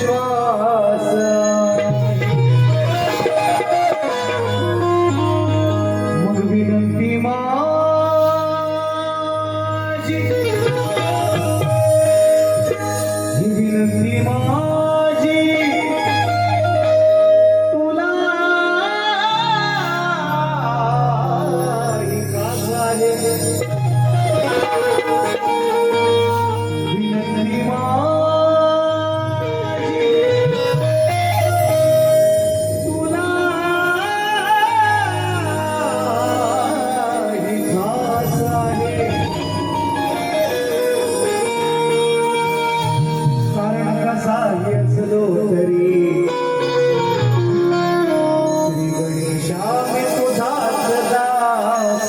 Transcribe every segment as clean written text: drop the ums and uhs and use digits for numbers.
विश्वास मग विनंती माझी ही विनंती माझी तुला ही खास आहे विनंती माझी तुला ही खास आहे कारण कसाही असलो तरी श्री गणेशा मी तुझाच दास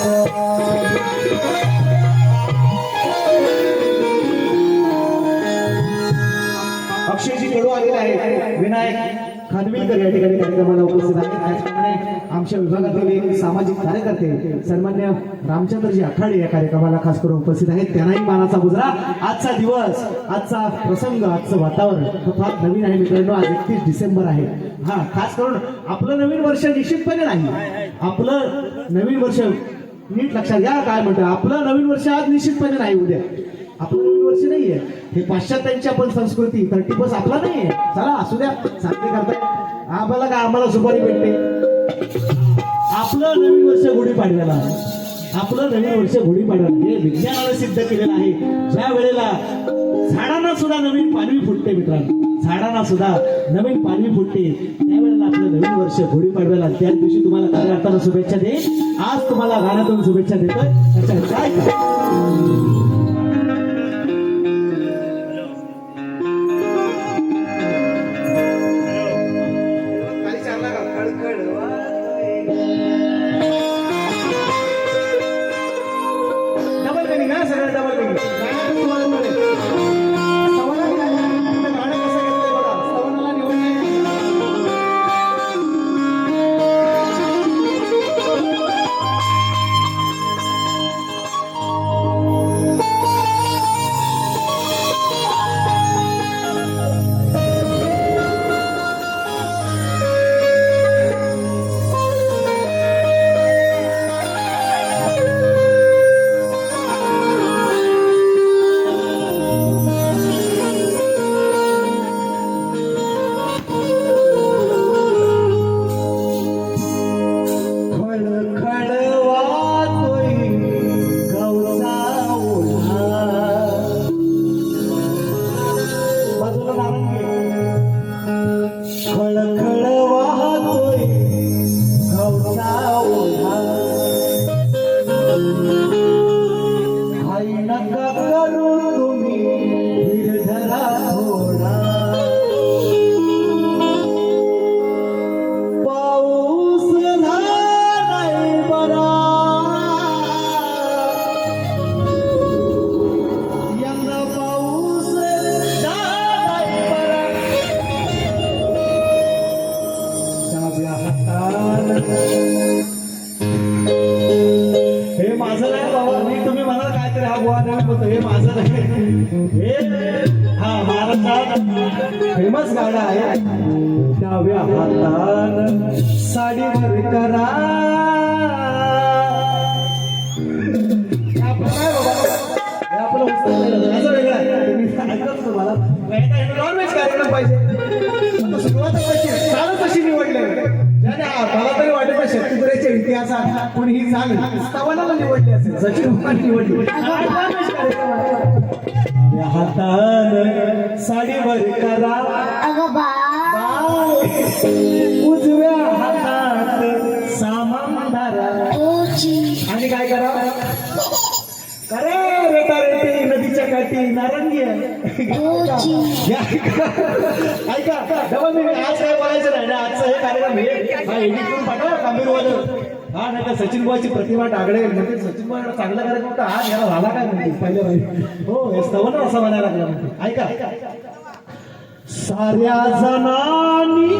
अक्षयजी कडू आलेला आहे विनायक खानविलकर या ठिकाणी कार्यक्रमाला उपस्थित आहेत त्याचप्रमाणे आमच्या विभागातील एक सामाजिक कार्यकर्ते सन्मान्य रामचंद्रजी आखाडे या कार्यक्रमाला खास करून उपस्थित आहेत त्यांनाही मानाचा मुजरा आजचा दिवस आजचा प्रसंग आजचं वातावरण फार नवीन आहे मित्रांनो आज 31 डिसेंबर आहे हा खास करून आपलं नवीन वर्ष निश्चितपणे नाही आपलं नवीन वर्ष नीट लक्षात घ्या काय म्हणतं आपलं नवीन वर्ष आज निश्चितपणे नाही उद्या आपलं नवीन वर्ष नाहीये हे पाश्चात्यांची आपण संस्कृती 30+ आपला नाहीये चला असू द्या चांगले करताय आम्हाला काय आम्हाला सुपारी भेटते आपलं नवीन वर्ष गुढीपाडव्याला आपलं नवीन वर्ष गुढीपाडव्याला हे विज्ञानाने सिद्ध केलेलं आहे ज्या वेळेला झाडांना सुद्धा नवीन पालवी फुटते मित्रांनो झाडांना सुद्धा नवीन पालवी फुटते त्यावेळेला आपलं नवीन वर्ष गुढीपाडव्याला त्याच दिवशी तुम्हाला कार्यकर्त्यांना शुभेच्छा दे आज तुम्हाला गाण्यातून शुभेच्छा देतोय त्याच्या काय हे माझं नाही बाबा मी तुम्ही म्हणाल काहीतरी हा बुवा नवीन होतो हे माझं नाही हे हा महाराष्ट्रात फेमस गाणं आहे डाव्या हातान साडीवर करा आपलं काय बाबा हे आपलं असं वेगळं आहे मी सांगितलं तुम्हाला नॉनव्हेज कार्यक्रम पाहिजे सुरुवात चालू कशी निवडली मला तरी वाटत नाही शेतकऱ्याच्या इतिहासात कोणी ही चाल स्थापनाला निवडली असेल सचिन निवडली हातान साडीवर करा उजव्या हातात सामान धरा आणि काय करा अरे रेटा रेटी नदीच्या काठी नारंगी आहे ऐका डबल मी आज काय बोलायचं नाही ना आजचं हे कार्यक्रम हे एडिट करून पाठवा कांबीरवालं हा नाही तर सचिन बुवाची प्रतिभा टागडे म्हणजे सचिन बुवा चांगला कार्यक्रम होता हा याला झाला काय म्हणते पहिल्या बाई हो हे स्तवन असं म्हणायला लागला म्हणते ऐका साऱ्या जणांनी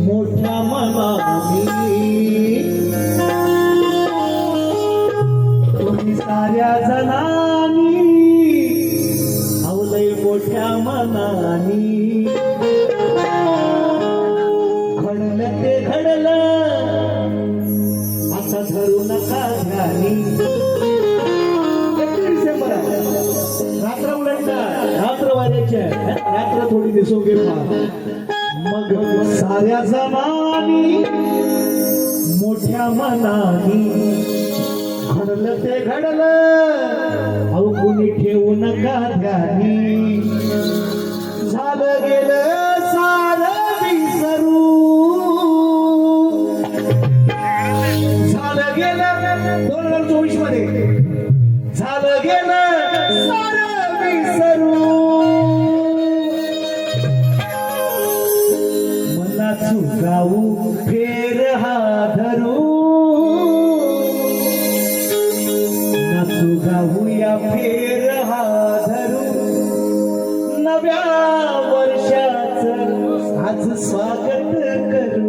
मोठ्या मनानी तुम्ही साऱ्या जणांनी अवलय मोठ्या मनानी थोडी दिसोगे फार मग साऱ्या जमानी मोठ्या मनानी घडलं ते घडलं अवगुणी ठेवू नका ध्यानी झालं गेलं सारं विसरू झालं गेलं 2024 मध्ये झालं गेलं सारं विसरू मला चुकावू फेर हा धरू नाचू गाऊया फेर हा धरू नव्या वर्षाचं आज स्वागत करू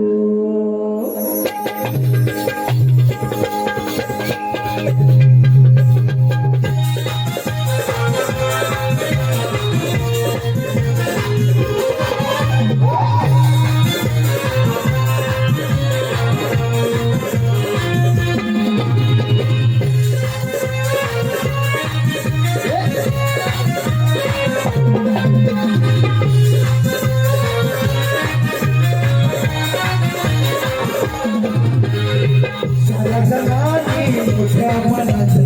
मोठ्या मनाची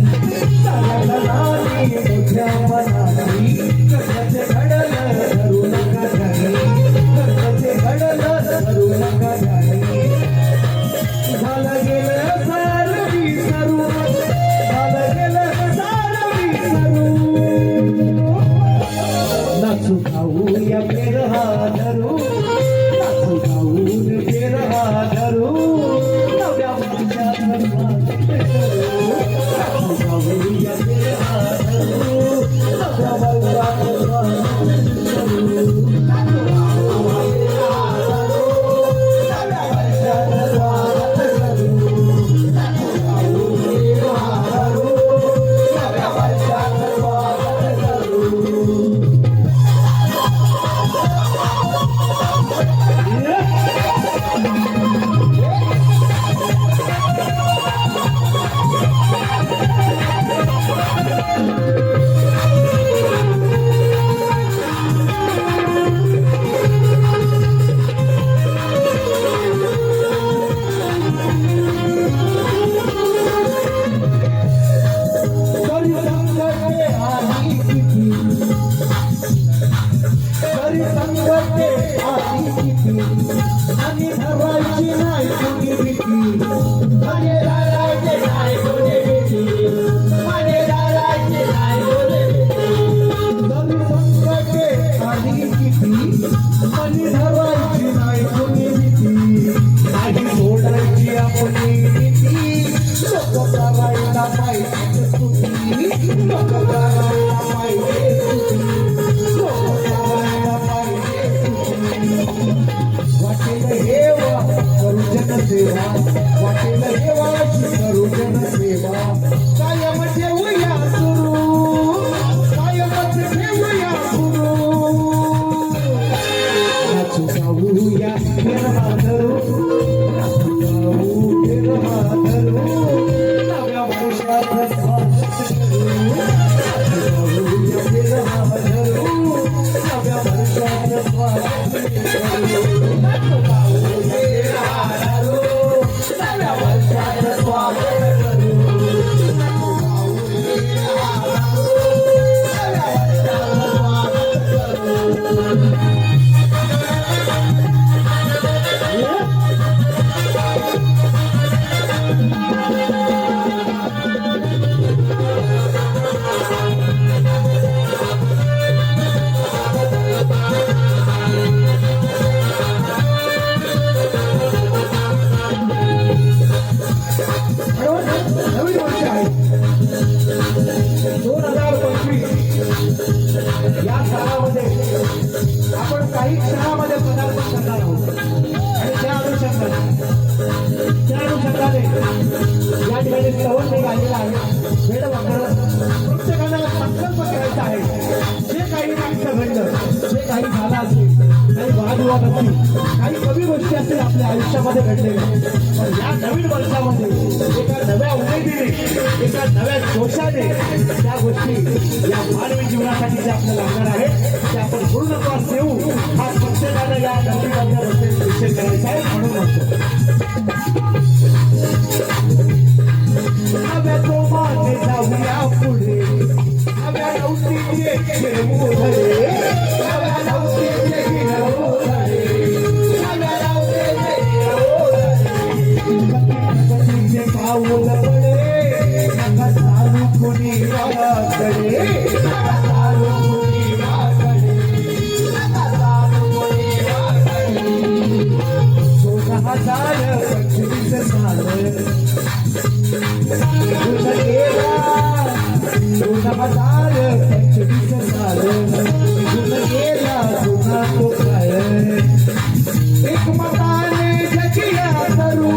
मोठ्या मनाची कर्जाचे घडलं धरू नका ध्यानी कर्जाचे घडलं धरू नका ध्यानी झालं गेलं सारं विसरू झालं गेलं सारं विसरू नाचू खाऊया फेर हा धरू नाचू खाऊन फेर हा धरू नव्या आणि भरवायची नाही कोणी भीती माझे राहायचे नाही कोणी भीती माझे राहायचे नाही कोणी संकटे आणि किती आणि भरवायची नाही कोणी भीती नाही सोडायची आपली भीती लोक करायला पाहिजे स्तुती लोक करायला पाहिजे स्तुती लोक करायला पाहिजे वाटेल हेवा करू जनसेवा वाटेल हेवाची करू जनसेवा कायम ठेवूया सुरू कायम ठेवूया सुरू नाचू गाऊया फेर हा धरू नाचू गाऊ फेर हा धरू नव्या वर्षात स्वागत करू नाचू गाऊया फेर हा धरू नव्या वर्षात स्वागत करू या काळामध्ये आपण काही क्षणामध्ये पदार्पण करणार आहोत आणि त्या अनुषंगाने या ठिकाणी श्रवण निघालेला आहे वेळ वापरत प्रत्येकाला संकल्प करायचा आहे जे काही मागचं घडलं जे काही झालं असेल काही वादविवाद असतील, काही कमी गोष्टी असतील आपल्या आयुष्यामध्ये घडलेल्या, पण या नवीन वर्षामध्ये एका नव्या उमेदीने, एका नव्या जोशाने त्या गोष्टी या मानवी जीवनासाठी जे आपल्याला लागणार आहे ते आपण पूर्णत्वास देऊ, हा प्रत्येकानं या धर्तीवरच्या रस्त्याने निश्चय करायचा आहे. म्हणून म्हणतो नव्या जोमाने जाऊया पुढे, नव्या नवतीचे खेळू धरे, नव्या नवतीचे खेळू धरे, नव्या नवतीचे खेळू धरे, गतीचे पाऊल पडे, नका चालू कोणी वाकडे, नका चालू कोणी वाकडे, नका चालू कोणी वाकडे. 2025 साल निघून गेला, 2025 साल निघून गेला, जुना तो काळ. एकमताने जगिया करू,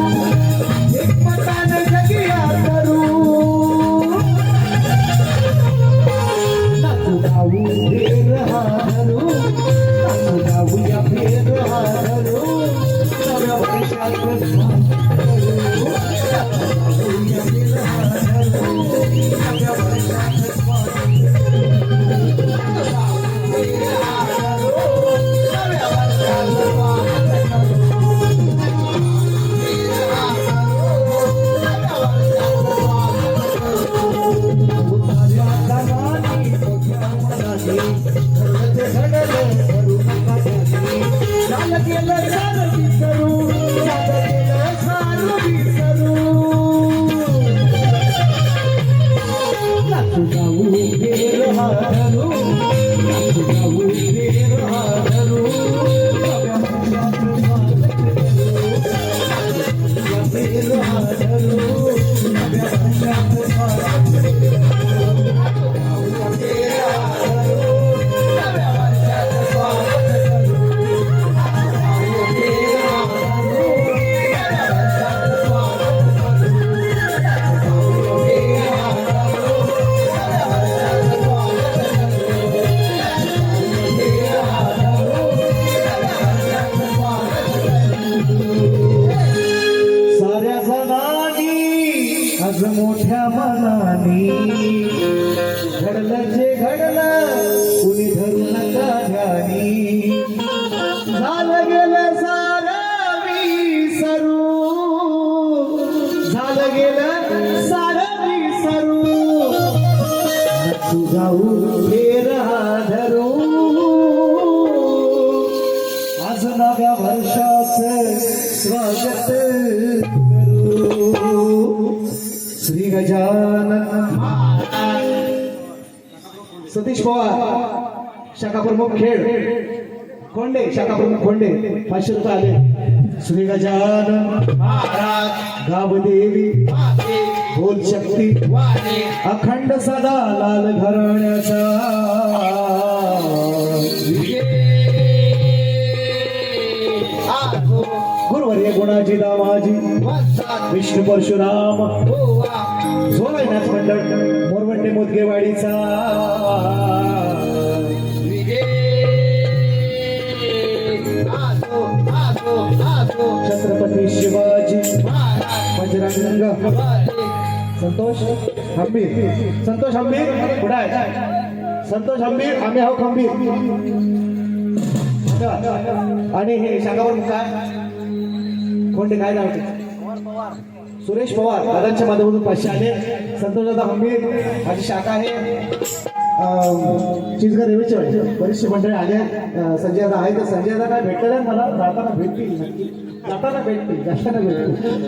एकमताने जगिया करू, नाचू गाऊ फेर हा धरू, नाचू गाऊया फेर हा धरू, नव्या वर्षात स्वागत करू, गाऊया फेर हा धरू, नव्या वर्षात स्वागत करू, फेर हा धरू, नव्या वर्षात स्वागत करू, फेर हा धरू, नव्या वर्षात स्वागत करू. उतार्या दाराने मोठ्या मनाने घडलं ते घडलं करू नका त्याने, झालं गेलं सारं विसरू, झालं गेलं सारं विसरू, नाचू गाऊ फेर हा धरू, नाचू गाऊ फेर हा धरू, नव्या वर्षात स्वागत करू, नाचू फेर हा धरू, नव्या वर्षात स्वागत करू, नाचू गाऊया फेर हा धरू, नव्या वर्षात स्वागत करू, नाचू गाऊया फेर हा धरू, नव्या वर्षात स्वागत करू, नाचू गाऊया फेर हा धरू, नव्या वर्षात स्वागत करू, नाचू गाऊया फेर हा धरू, नव्या वर्षात स्वागत करू. साऱ्या जगानी आज मोठ्या मनानी घडलं जे घडलं कुणी धरू नका ध्यानी, झालं गेलं सारं विसरू, झालं गेलं सारं विसरू, नचू गाऊ फेर हा धरू, आज नव्या वर्षाचं स्वागत करू. श्री गजानन सतीश पवार शाखा प्रमुख खेड खोंडे, शाखा प्रमुख खोंडे 500 रुपये आले. श्री गजानन महाराज गावदेवी बोल शक्ती अखंड सदा लाल घराण्याचा गुरुवर्य गुणाजी दामाजी विष्णू परशुराम झोलाय नाच मंडळ मोरवंडे मोदगेवाडीचा छत्रपती शिवाजी बजरंग संतोष हंबीर, संतोष हंबीर पुढे आहे, संतोष हंबीर आम्ही आहो खंबीर. आणि हे शाखावर काय कोणते काय नाव सुरेश पवार दादांच्या माध्यमातून 500 आले. संतोष दादा हंबीर माझी शाखा आहे चिचघर रेवेचे बरीचशी मंडळी आले. संजय दादा आहे तर संजय दादा काय भेटलेलं आहे मला, जाताना भेटतील नक्की, जाताना भेटतील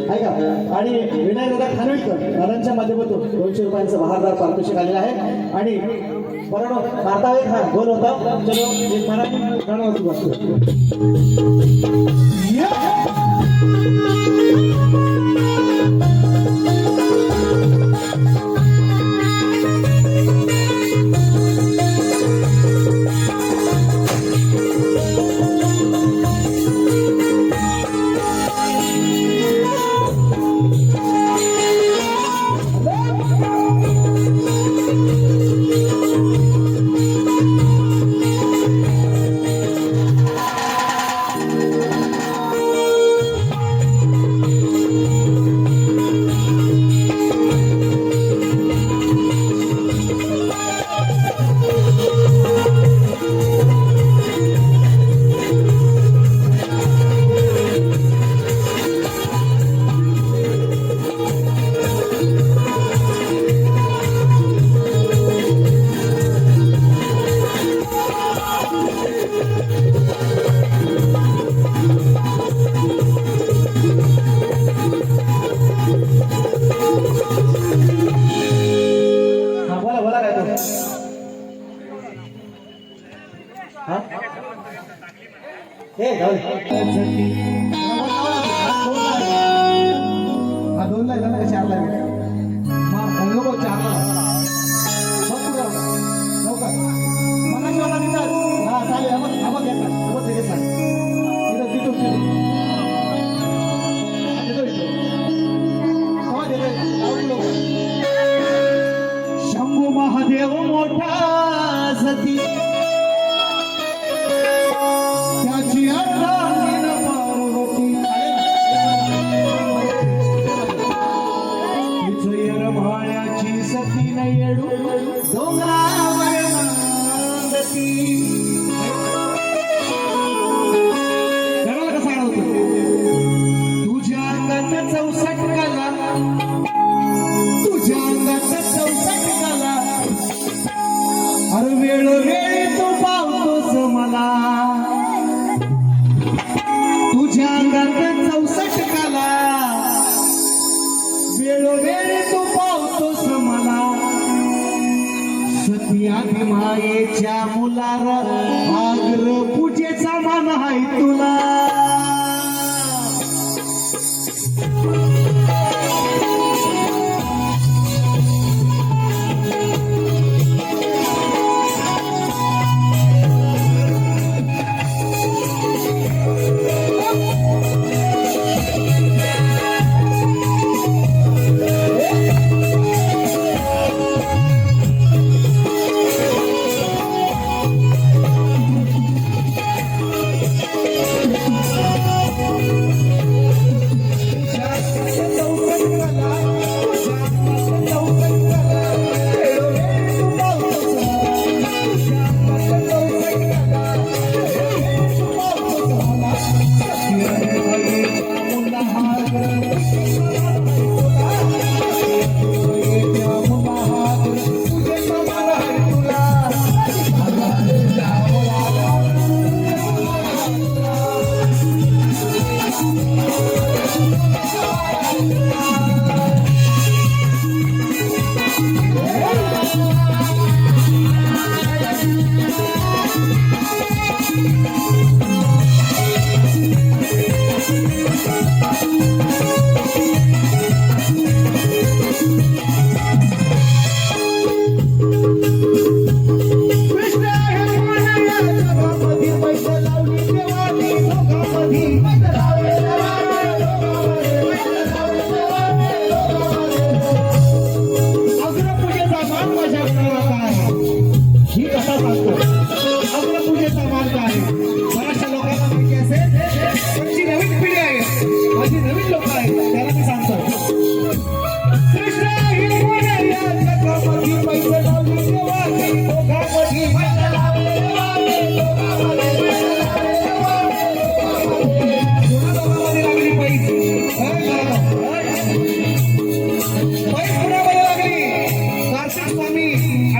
आहे का. आणि विनायक दादा खानविलकर दादांच्या माध्यमातून 200 रुपयांचं बहारदार पारितोषिक आलेलं आहे. आणि बरोबर भारता एक हा गोल होता. चलो एक मराठी गाणं वाजू वाजतो. हे जाऊ दे. हा दोनला आहे ना चारला आहे नको चारला बघ पुढं लवकर मला शिवाला तिथं हा चालेल आपण घेतला सोबत घेतला तिथं तिथून शंभू महादेव मोठा सती त्याची अर्धांगीण पार्वती तिचं येरमाळ्याची सती न येडू डोंगरावर नांदती. जगाला कसं आठवतं तुझ्या अंगात 64 कला तुझ्या अंगात 64 कला अरे वेळोवेळी तू पावतोस मला तुझ्या अंगात 64 कला वेळोवेळी तू पावतोस मला सती आधी मायेच्या मुलार आग्र पूजेचा मान आहे तुला.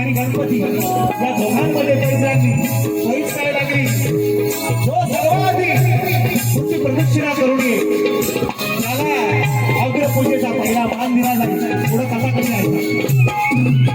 या दोघांमध्ये पैस काय लागली जो सर्वाधिक तुमची प्रदक्षिणा करून ये त्याला अग्रपूजेचा पहिला मान दिला जाईल. पुढे कसा कधी आहे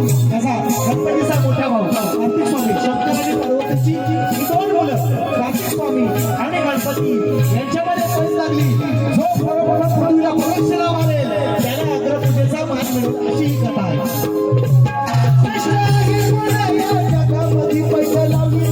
गणपतीचा मोठा भाऊ कार्तिक स्वामी शब्दमध्ये पर्वताची दोन मुलं कार्तिक स्वामी आणि गणपती यांच्यामध्ये पैस लागली. जो बरोबर पृथ्वीला प्रदक्षिणा मारेल त्याला अग्रपूजेचा मान मिळेल अशी ही कथा आहे. पैसा लावली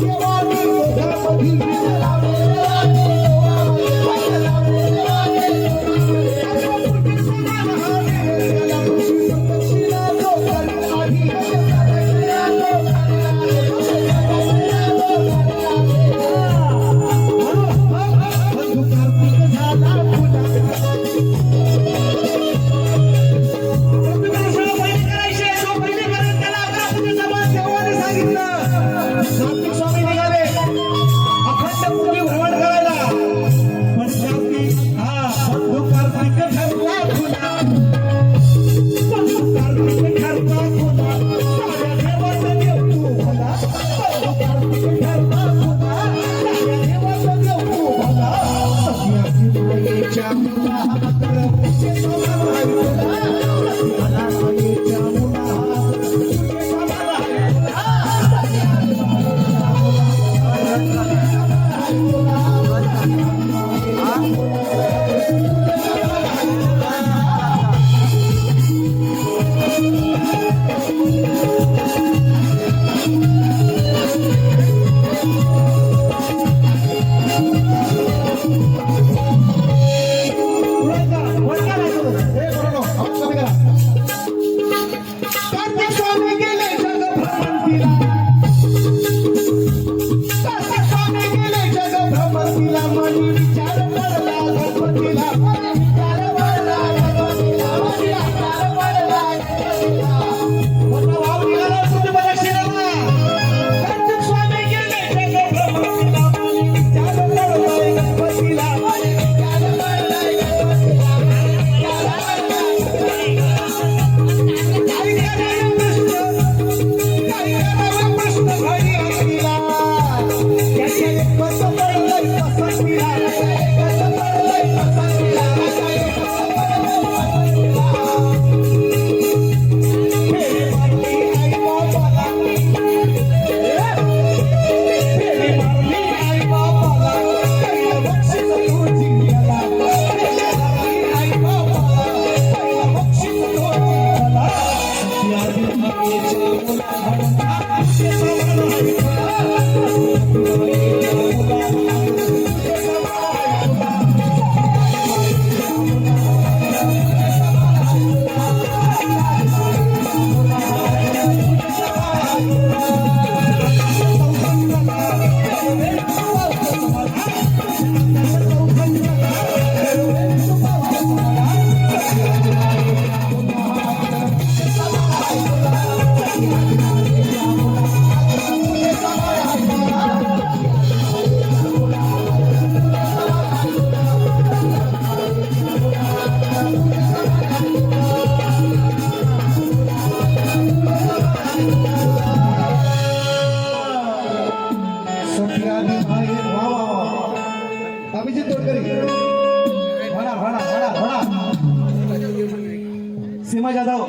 सीमा जाधव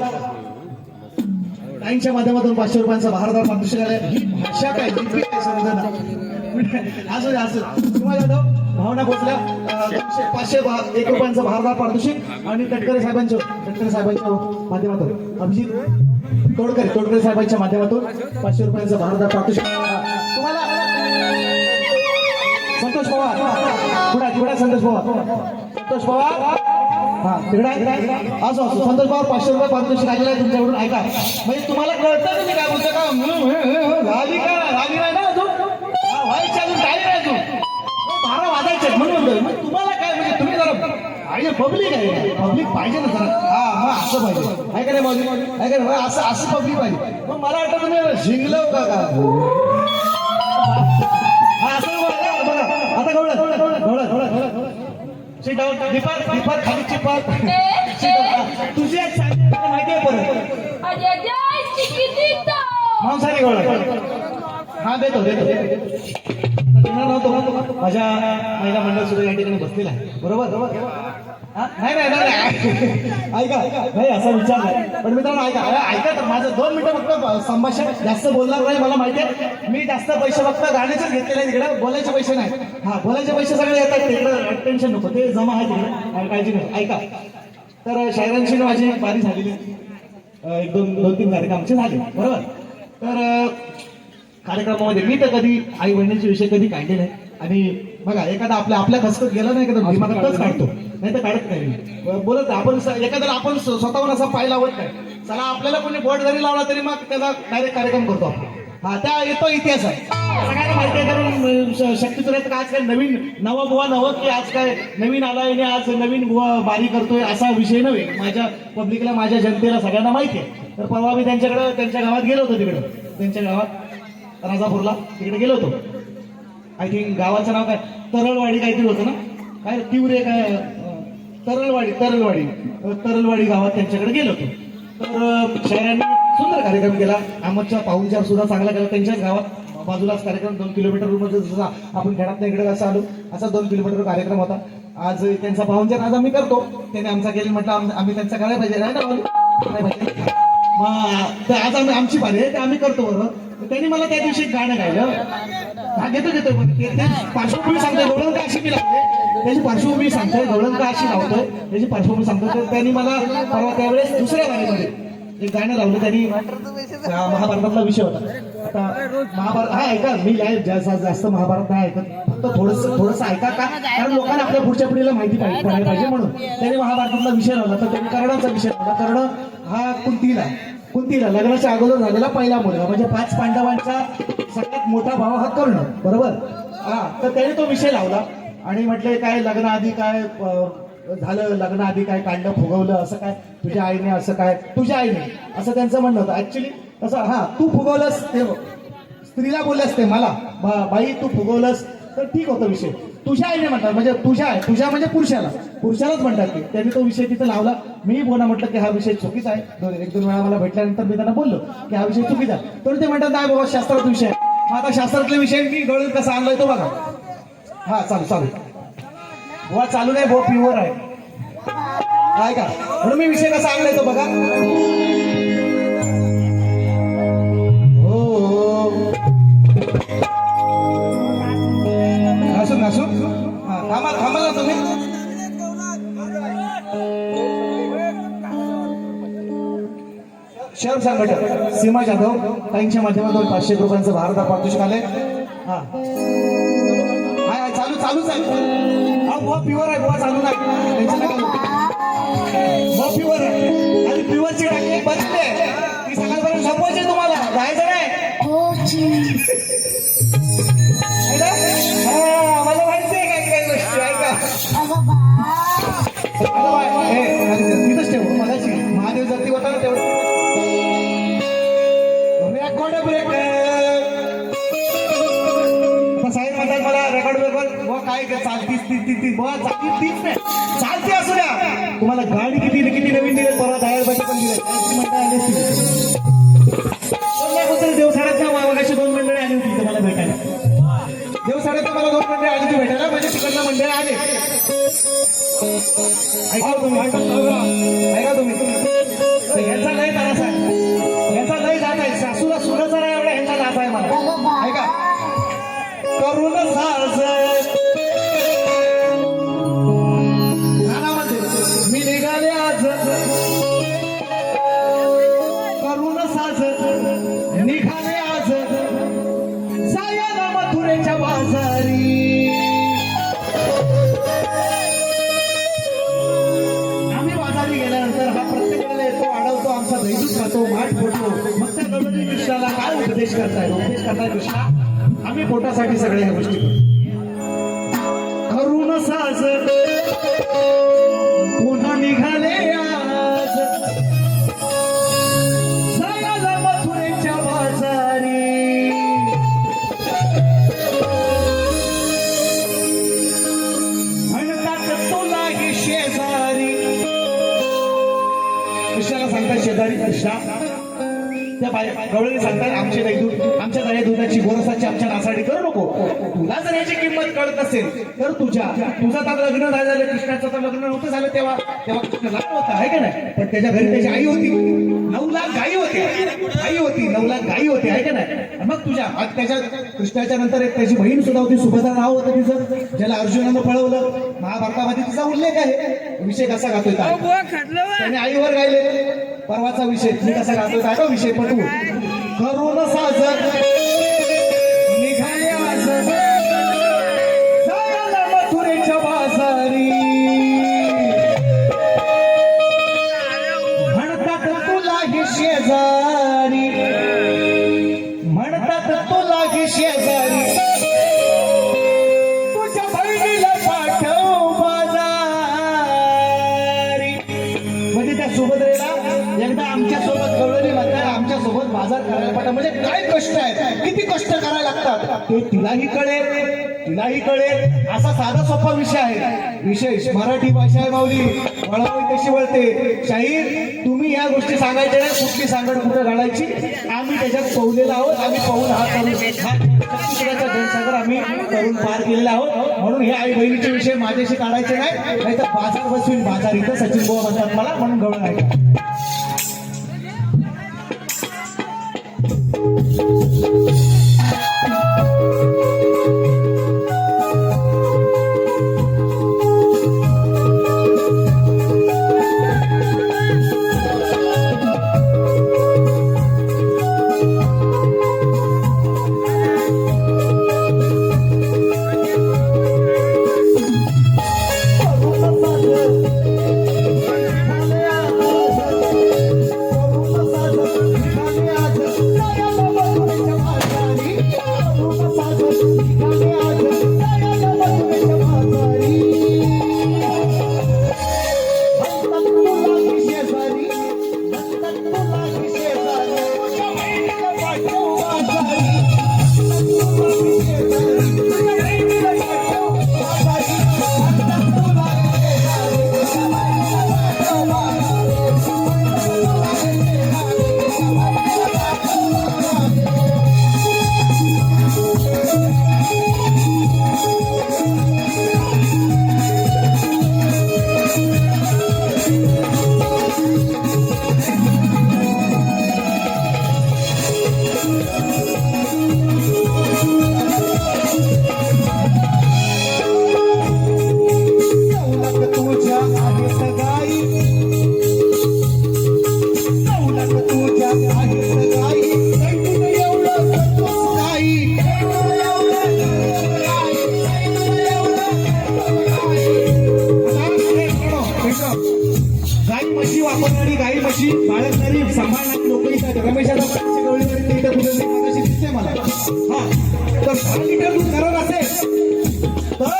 ताईंच्या माध्यमातून 500 रुपयांचा भारदार पारितोषिक आले. ही भाषा काय लिपी काय समजेना. असू दे असू दे. सीमा जाधव भावना पोचल्या. 501 रुपयांचा भारदार पारितोषिक आणि तटकरे साहेबांच्या माध्यमातून अभिजित तोडकरे साहेबांच्या माध्यमातून 500 रुपयांचा भारदार पारितोषिक तुम्हाला. संतोष पवार कुठे संतोष पवार हा तिकडे असो संतोष पवार 500 रुपये पारितोषिक आलेलं आहे तुमच्याकडून. ऐका म्हणजे तुम्हाला कळतं तुम्ही काय बोलता का. रागी नाही ना अजून व्हायची अजून टाईम आहे अजून 12 वाजायचे म्हणून म्हणतो. तुम्हाला काय म्हणजे तुम्ही जरा पाहिजे पब्लिक आहे पब्लिक पाहिजे ना जरा. हा असं पाहिजे आहे का नाही बाजू आहे का नाही असं पब्लिक पाहिजे. मग मला वाटतं तुम्ही झिंगलो का असं बघा आता गवळत दीपार खाली चिपार तुझी एक सांगते माहिती आहे परत मांसाहारी गवळत. हा देतो माझ्या महिला मंडळ सुद्धा या ठिकाणी बसलेला आहे बरोबर. नाही ऐका नाही असा विचार नाही पण मित्रांनो ऐका तर माझं 2 मिनिटं फक्त संभाषण जास्त बोलणार नाही. मला माहिती आहे मी जास्त पैसे फक्त गाण्याचेच घेतलेले आहे तिकडे बोलायचे पैसे नाही. हा बोलायचे पैसे सगळे येतात तिकडे टेन्शन नको ते जमा आहे तिकडे काळजी नाही. ऐका तर शायरांशी माझी बारी झालेली 1-2-3 कार्यक्रम आमचे झाले बरोबर. तर कार्यक्रमामध्ये मी तर कधी आई वडिलांचे विषय कधी काढले नाही. आणि बघा एखादा आपल्या खसखस गेला नाही का दिमागातच काढतो नाही तर काढत नाही बोलत आपण एखाद्याला आपण स्वतःहून असा पाय लावत नाही. चला आपल्याला कोणी बोट जरी लावला तरी मग त्याचा डायरेक्ट कार्यक्रम करतो आपण. हा त्या येतो इतिहास आहे सगळ्यांना माहिती आहे. कारण शक्तीचं आज काय नवीन नवं की आज काय नवीन आलाय आणि आज नवीन बुवा बारी करतोय असा विषय नव्हे. माझ्या पब्लिकला माझ्या जनतेला सगळ्यांना माहिती आहे. तर परवा मी त्यांच्या गावात गेलो होतो तिकडं त्यांच्या गावात राजापूरला तिकडे गेलो होतो. आय थिंक गावाचं नाव काय तरळवाडी काहीतरी होतं ना काय तिवरे काय तरळवाडी गावात त्यांच्याकडे गेलो होतो. तर शहरांनी सुंदर कार्यक्रम केला. आमच्या पाहुणचार सुद्धा चांगला केला. त्यांच्याच गावात बाजूलाच कार्यक्रम 2 किलोमीटर मध्ये जसा आपण खेळात इकडे कसं आलो असा 2 किलोमीटर कार्यक्रम होता. आज त्यांचा पाहुणचार आज आम्ही करतो. त्याने आमचा केली म्हटलं आम्ही त्यांचा करायला पाहिजे नाही ना मग आज आमची पारी आहे ते आम्ही करतो बरोबर. त्यांनी मला त्या दिवशी गाणं गायलं. हा घेतो पार्श्वभूमी सांगतोय गवळण का अशी मी लावते त्याची पार्श्वभूमी सांगतोय गवळण का अशी लावतोय त्याची पार्श्वभूमी सांगतोय. तर त्यांनी मला परवा त्यावेळेस दुसऱ्या गाण्यामध्ये एक गाणं लावलं. त्यांनी महाभारतातला विषय होता. आता महाभारत हा ऐका मी जास्त महाभारत नाही ऐकत फक्त थोडंसं ऐका का कारण लोकांना आपल्या पुढच्या पिढीला माहिती पडायला पाहिजे म्हणून त्यांनी महाभारतातला विषय लावला. तर त्यांनी कर्णाचा विषय लावला. कर्ण हा कुंतीला लग्नाच्या अगोदर झालेला पहिला मुलगा म्हणजे 5 पांडवांचा सगळ्यात मोठा भाव हा कर्ण बरोबर. हा तर त्याने तो विषय लावला आणि म्हटले काय लग्नाआधी काय झालं लग्नाआधी काय कांड फुगवलं असं काय तुझ्या आईने असं काय तुझ्या आईने असं त्यांचं म्हणणं होतं. ऍक्च्युली तसं हा तू फुगवलंस ते स्त्रीला बोललंस ते मला बाई तू फुगवलंस तर ठीक होतं विषय. तुझ्या आईने म्हणतात म्हणजे तुझ्या म्हणजे पुरुषालाच म्हणतात की त्यांनी तो विषय तिथे लावला. मी बोला म्हटलं की हा विषय चुकीचा आहे. 1-2 वेळा मला भेटल्यानंतर मी त्यांना बोललो की हा विषय चुकीचा आहे. तर ते म्हणतात नाही बाबा शास्त्रात विषय मग आता शास्त्रातले विषय मी गळून कसा आणलाय तो बघा. हा चालू बुवा चालू नाही बुवा प्युअर आहे का म्हणून मी विषय कसा आणलाय तो बघा. नासू थांबा तुम्ही शहर संघटक सीमा जाधव ताईंच्या माध्यमातून 500 रुपयांचं भारदार पारितोषिक आले. हा चालूच आहे. हा बुवा प्युअर आहे बुवा चालू नाही बुवा प्युअर आहे. आणि प्युअरची टाकी बदलते ती सकाळपर्यंत संपवायची तुम्हाला जायचं नाही. मला माहिती आहे काही गोष्टी ऐका तिथंच ठेव मगाशी महादेव जयंती होता ना तेवढं ब्रेक साहेब म्हणतात मला रेकॉर्ड ब्रेक काय चालतीस तीस चालते असू द्या. तुम्हाला गाडी किती नवीन दिली परत 1000 पण दिले देवसाड्यात मागाशी 2 मंडळी आली होती तुम्हाला भेटायला. देवसाड्यात मला 2 मंडळी आली होती भेटायला म्हणजे तिकडनं मंडळ आले. ऐका तुम्ही जातो माठ फोडतो मग त्या गवळणी कृष्णाला काय उपदेश करताय कृष्णा आम्ही पोटासाठी सगळ्या ह्या गोष्टी करतो अरुण साज पुन्हा निघाले आज जायला मथुरेच्या बाजारी म्हणतात तुलाही शेजारी कृष्णाला सांगतात शेजारी कृष्णा त्या गवळणी सांगतात आमच्या गाई दुधाची गोरसाची आमच्या नासाडी करू नको तुला जर याची किंमत कळत असेल तर तुझं तर लग्न झालं कृष्णाचं तर लग्न नव्हतं झालं तेव्हा कृष्ण लहान होता आहे का नाही पण त्याच्या घरी त्याची आई होती 9 लाख गायी होती आई होती 9 लाख गायी होती आहे का नाही मग तुझ्या आज त्याच्या कृष्णाच्या नंतर एक त्याची बहीण सुद्धा होती सुभद्रा नाव होतं तिचं ज्याला अर्जुनानं पळवलं महाभारतामध्ये तिचा उल्लेख आहे विषय कसा गातोय त्याने आईवर गायले परवाचा विषय मी कसा गातोय काय तो विषय पटवू करून साजर निघाले आज जायला मथुरेच्या बाजारी म्हणतात तुलाही शेजारी म्हणतात तुलाही शेजारी तुझ्या बहिणीला पाठव बाजारी म्हणजे त्या सुभद्रेला एकदा आमच्या सोबत गवळणी म्हणतात आमच्या सोबत बाजार करायला पाठवा म्हणजे काय कष्ट आहे किती कष्ट करायला लागतात ते तिलाही कळेल असा साधा सोपा विषय आहे विशेष मराठी भाषा आहे माऊली वळावळी कशी वळते शाहीर तुम्ही या गोष्टी सांगायच्या नाही कुठली सांगड कुठं घालायची आम्ही त्याच्यात पवलेलो आहोत आम्ही पाहून हा करून जनसागर आम्ही करून पार केलेला आहोत म्हणून हे आई बहिणीचे विषय माझ्याशी काढायचे नाही तर बाजार बसवीन बाजार इथं सचिन बुवा म्हणतात मला म्हणून गवळ आहे गाई म्हशी बाळगणारी सांभाळणारी लोक इथं रमेशाच्या गवळीमध्ये इथं कुठे दिसते मला हा तर 10 लिटर दूध करत असेल तर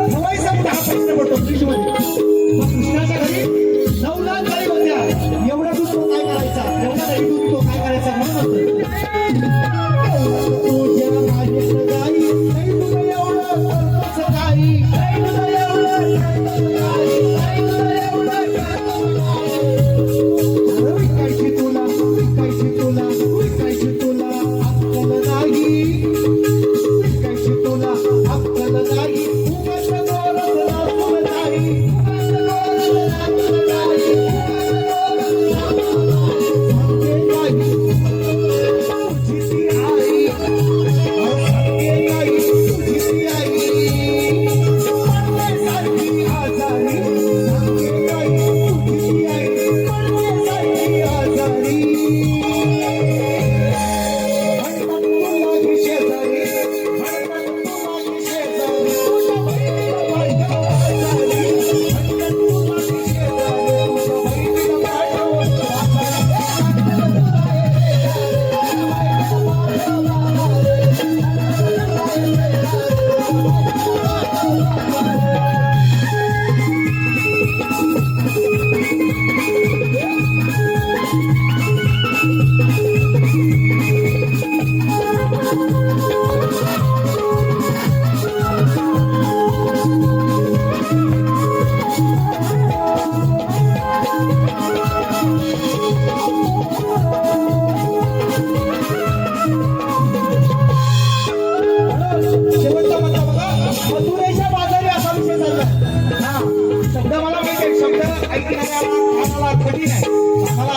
ठेवायचा कुठे हा प्रश्न पडतो फ्रीजमध्ये कृष्णाच्या घरी 9 लाख गाई होत्या एवढं दूध तो काय करायचा एवढं गाई दूध तो काय करायचा म्हणून नाही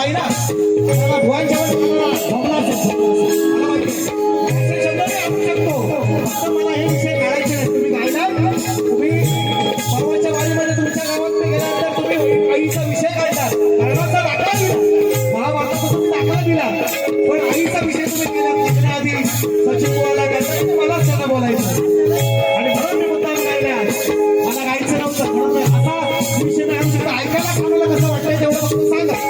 आहे ना मला भुवांच्या वेळेस भोगला असेल मला माहिती आहे. असे शब्द मी आणू शकतो फक्त मला हे विषय काढायचे नाही. तुम्ही गायला तुम्ही परवाच्या वारीमध्ये तुमच्या गावात गेल्यानंतर तुम्ही आईचा विषय काढला कर्णाचा दाखला दिला महाभारताचा तुम्ही दाखला दिला पण आईचा विषय तुम्ही केला लग्नाआधी सचिन बोलायला गेला मला सगळं बोलायचं आणि म्हणून मी मुद्दाम गायला मला गायचं नव्हतं म्हणून असा विषय नाही आणू शकतो. ऐकायला कोणाला कसं वाटतंय तेवढं फक्त सांगा.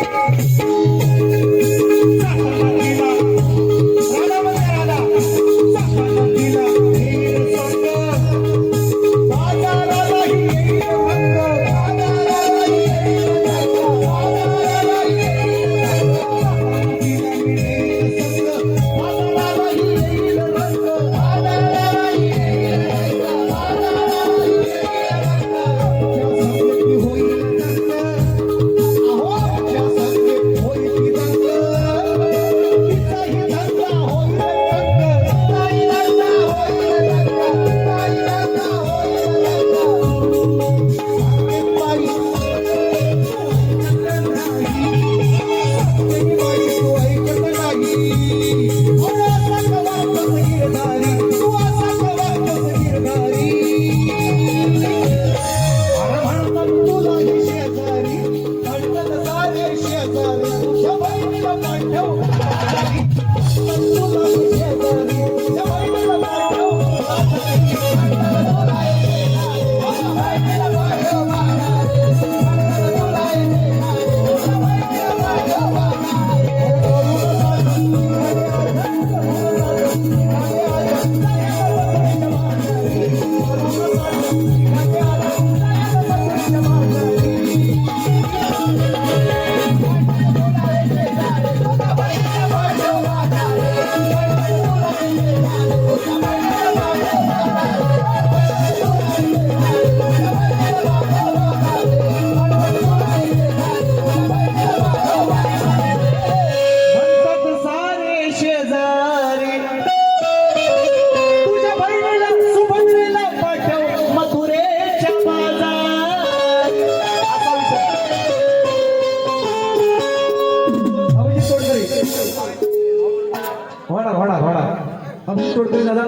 अभिजित तोडकरी दादा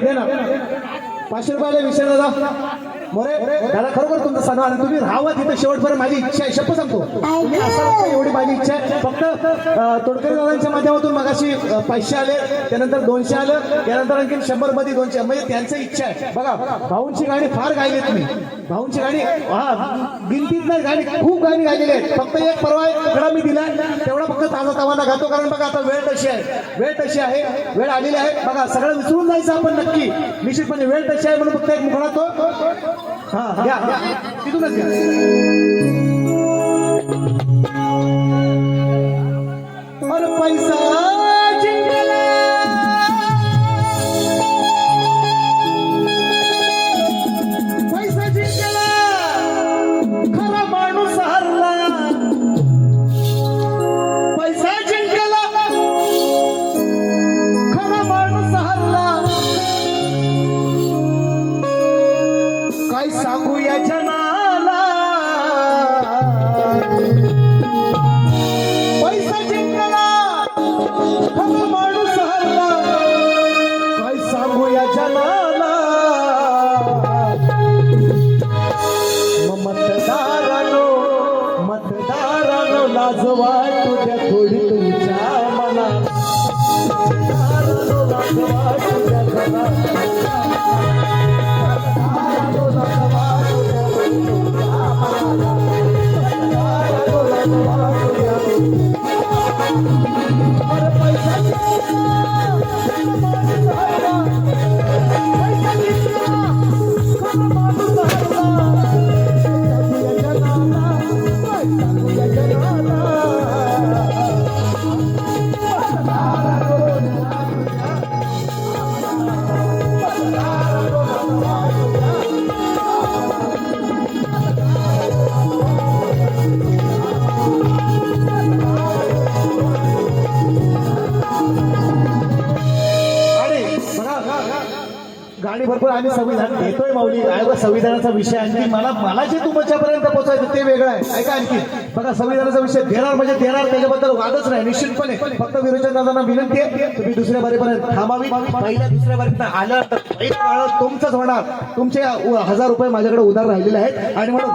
दे ना 500 रुपयाला विषय दादा मोरे दादा खरोखर तुमचा सन्मान आहे. तुम्ही राहावा तिथे शेवटपर्यंत माझी इच्छा आहे शपथ सांगतो तुम्ही असाल एवढी माझी इच्छा आहे. फक्त तोडकरी दादांच्या माध्यमातून मगाशी 500 आले त्यानंतर 200 आलं त्यानंतर आणखी 100 मध्ये 200 म्हणजे त्यांची इच्छा आहे. बघा भाऊंची गाणी फार गायली तुम्ही भाऊंची गाणी गिनतीच नाही गाणी खूप गाणी गायलेली आहेत. फक्त एक परवा कडा मी दिला तेवढा फक्त ताजा तवाना गातो कारण बघा आता वेळ तशी आहे वेळ आलेली आहे. बघा सगळं विसरून जायचं आपण नक्की निश्चितपणे वेळ तशी आहे म्हणून फक्त एक मुखडा तो हा घ्या तिथूनच घ्या. और पैसा जिंकला पैसा जिंकला खरा माणूस हरला पैसा जिंकला खरा माणूस हरला काय सांगू या जनाला पैसा जिंकला खरा माणूस हरला काय सांगू या जनाला मतदारानो लाज वाटू द्या थोडी तुमच्या मनात लाज वाटू द्या गाडी भरपूर आम्ही सगळी घेतोय माऊली आहे संविधानाचा विषय आणखी मला जे तुमच्यापर्यंत पोहोचायचं ते वेगळं आहे. ऐका आणखी बघा, संविधानाचा विषय देणार म्हणजे देणार, त्याच्याबद्दल वादच नाही निश्चितपणे. फक्त विरोचन दादांना विनंती आहे, तुम्ही दुसऱ्या बारीपर्यंत थांबावी. पहिल्या दुसऱ्या बारीत आलं तर तुमचंच होणार. तुमचे 1000 रुपये माझ्याकडे उधार राहिलेले आहेत. आणि म्हणून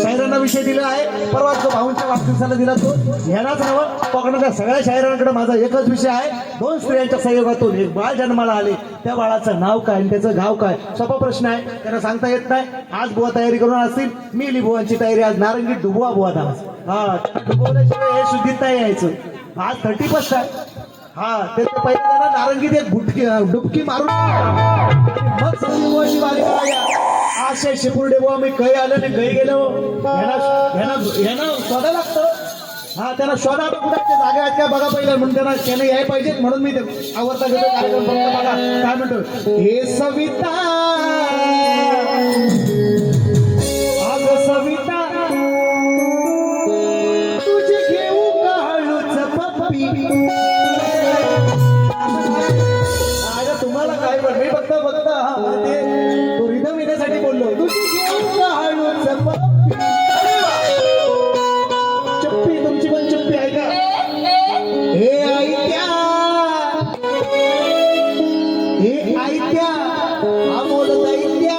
शाहिरांना विषय दिला आहे. परवा जो भाऊंच्या वाढदिवसाला दिला तो ह्यालाच नवं कोकणातल्या सगळ्या शाहिरांकडे माझा एकच विषय आहे. 2 स्त्रियांच्या संयोगातून एक बाळ जन्माला आले, त्या बाळाचं नाव काय आणि त्याचं गाव काय? सोपा प्रश्न आहे, त्यांना सांगता येत नाही. आज बुवा तयारी करून असतील, मी बुवांची तयारी आज नारंगी डुबवा बुवा आज. हा, डुबवल्याशिवाय हे शुद्धीत नाही यायचं. आज 31 आहे. हा, ते पहिले त्यांना नारंगीत एक डुबकी मारून मग संजीवाची बारी करायला. असे शिपुर्डे बुवा मी कै आलो आणि कै गेलो. ह्यानं शोधा लागतं. हा, त्यांना शोधा कुठे जागा आहेत का बघा पहिलं, म्हणून त्याने याय पाहिजे. म्हणून मी आवडता घेतो कार्यक्रम. फक्त बघा काय म्हणतो, हे सविता अग सविता तुझे घेऊ का हळूच पप्पी. अगं तुम्हाला काय पण मी फक्त ते तो रिदम येण्यासाठी बोललो. तुझे घेऊ का हळूच पप्पी. चप्पी तुमची पण चप्पी आहे का? हे ऐत्या अमोल दैत्या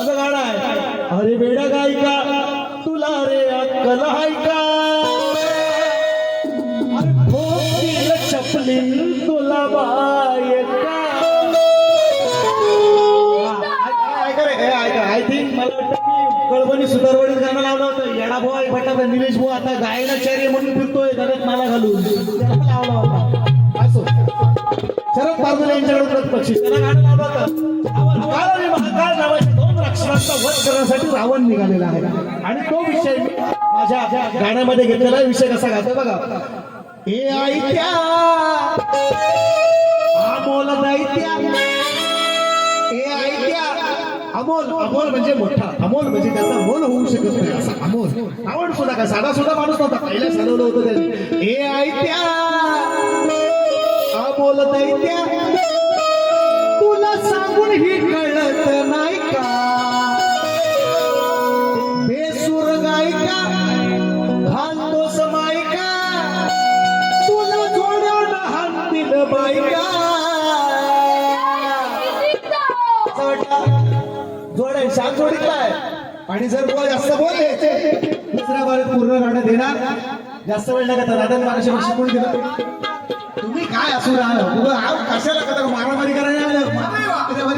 असं गाणं आहे. अरे बेडा गायका तुला रे अक्कल हाय का? अरे खोकील चपलीन तुला बाय का? आय थिंक मला वाटतं की कळवणी सुधारवडीत गाणं लावलं होतं. येडा बुवा भट्टा निलेश बुवा आता गायनाचार्य म्हणून फिरतोय गणित मला घालून त्याला लावला होता. असो शरद पारदुले यांच्याकडून बक्षीस त्याला गाणं लावलं होतं. काळ आणि महाकाळ नावाच्या 2 राक्षसांचा वध करण्यासाठी रावण निघालेला आहे. आणि तो विषय मी माझ्या गाण्यामध्ये घेतलेला विषय कसा गातो बघा. हे ऐत्या अमोल दैत्या, हे ऐत्या अमोल. अमोल म्हणजे मोठा, अमोल म्हणजे त्याचा मोल होऊ शकत नाही असा अमोल. रावण सुद्धा का साधा सुद्धा माणूस नव्हता, पहिल्या चालवलं होतं त्याने. हे ऐत्या अमोल दैत्या तुला सांगून ही कळत नाही का? बेसूर गायका भांडोस मायका तुला जोड्यानं हाणतील बायका. जोड आहे शांत जोडीत काय. आणि जर बुवा जास्त बोलले दुसऱ्या बारीत पूर्ण गाणं देणार. जास्त वेळ लागत दादा मागाशी शिकवून दिलं. तुम्ही काय असू राहा कशाला का मारामारी करायला आलं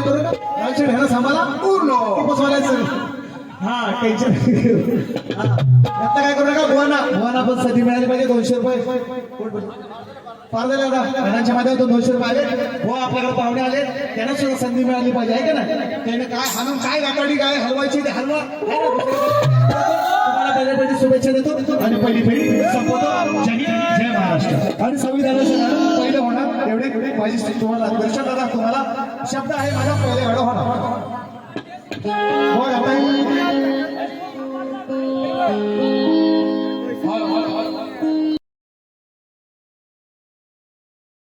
करू का सांभाळा पूर्ण बसवायचं. हा टेन्शन आता काय करू नका. बुवाना पण संधी मिळाली पाहिजे. 200 रुपये फार झाले घरांच्या माध्यमातून 200 रुपये आले. बुवा आपल्याकडे पाहुणे आले, त्यांना सुद्धा संधी मिळाली पाहिजे आहे का नाही. त्याने काय हाणून काय गाताडी काय हलवायची ते हलवा. तुम्हाला पहिल्या शुभेच्छा देतो आणि पहिली फेरी संपवतो. जय महाराष्ट्र. आणि संविधानाचं गाणं पहिलं होणार एवढे माझी तुम्हाला दर्शन दादा तुम्हाला शब्द आहे माझा पहिले एवढं होणार.